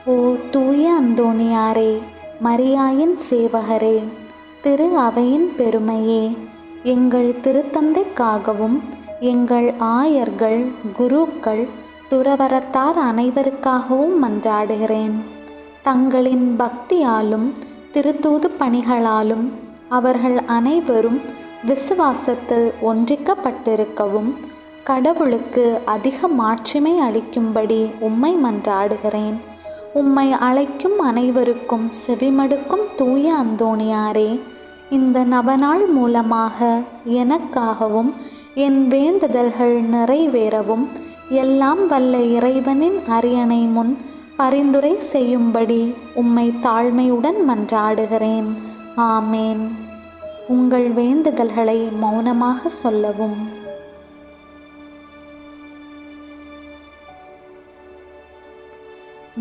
ஓ தூய அந்தோணியாரே, மரியாயின் சேவகரே, திரு அவையின் பெருமையே, எங்கள் திருத்தந்தைக்காகவும் எங்கள் ஆயர்கள், குருக்கள், துறவரத்தார் அனைவருக்காகவும் மன்றாடுகிறேன். தங்களின் பக்தியாலும் திருத்தூது பணிகளாலும் அவர்கள் அனைவரும் விசுவாசத்தில் ஒன்றிக்கப்பட்டிருக்கவும் கடவுளுக்கு அதிக மாட்சிமை அளிக்கும்படி உம்மை மன்றாடுகிறேன். உம்மை அழைக்கும் அனைவருக்கும் செவிமடுக்கும் தூய அந்தோணியாரே, இந்த நவநாள் மூலமாக எனக்காகவும் என் வேண்டுதல்கள் நிறைவேறவும் எல்லாம் வல்ல இறைவனின் அரியணை முன் பரிந்துரை செய்யும்படி உம்மை தாழ்மையுடன் மன்றாடுகிறேன். ஆமேன். உங்கள் வேண்டுதல்களை மௌனமாக சொல்லவும்.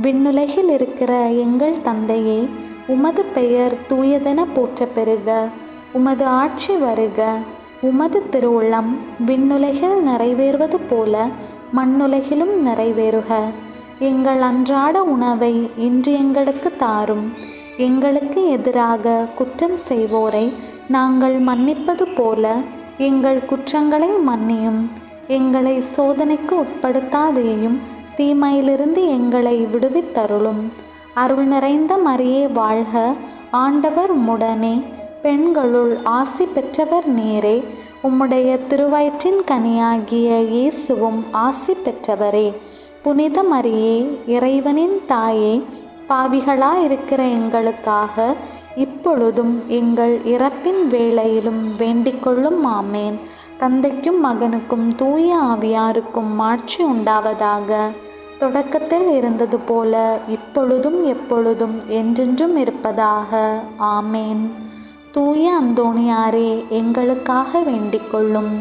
விண்ணுலகில் இருக்கிற எங்கள் தந்தையே, உமது பெயர் தூயதென போற்ற பெறுக. உமது ஆட்சி வருக. உமது திருவுள்ளம் விண்ணுலகில் நிறைவேறுவது போல மண்ணுலகிலும் நிறைவேறுக. எங்கள் அன்றாட உணவை இன்று எங்களுக்கு தாரும். எங்களுக்கு எதிராக குற்றம் செய்வோரை நாங்கள் மன்னிப்பது போல எங்கள் குற்றங்களை மன்னியும். எங்களை சோதனைக்கு உட்படுத்தாதேயும், தீமையிலிருந்து எங்களை விடுவித்தருளும். அருள் நிறைந்த மரியே வாழ்க. ஆண்டவர் உம்முடனே, பெண்களுள் ஆசி பெற்றவர் நீரே. உம்முடைய திருவயிற்றின் கனியாகிய இயேசுவும் ஆசி பெற்றவரே. புனித மரியே, இறைவனின் தாயே, பாவிகளாயிருக்கிற எங்களுக்காக இப்பொழுதும் எங்கள் இறப்பின் வேளையிலும் வேண்டிக்கொள்ளும். ஆமேன். தந்தைக்கும் மகனுக்கும் தூய ஆவியாருக்கும் மாட்சி உண்டாவதாக. தொடக்கத்தில் இருந்தது போல இப்பொழுதும் எப்பொழுதும் என்றென்றும் இருப்பதாக. ஆமேன். தூய அந்தோணியாரே, எங்களுக்காக வேண்டிக்கொள்ளும்.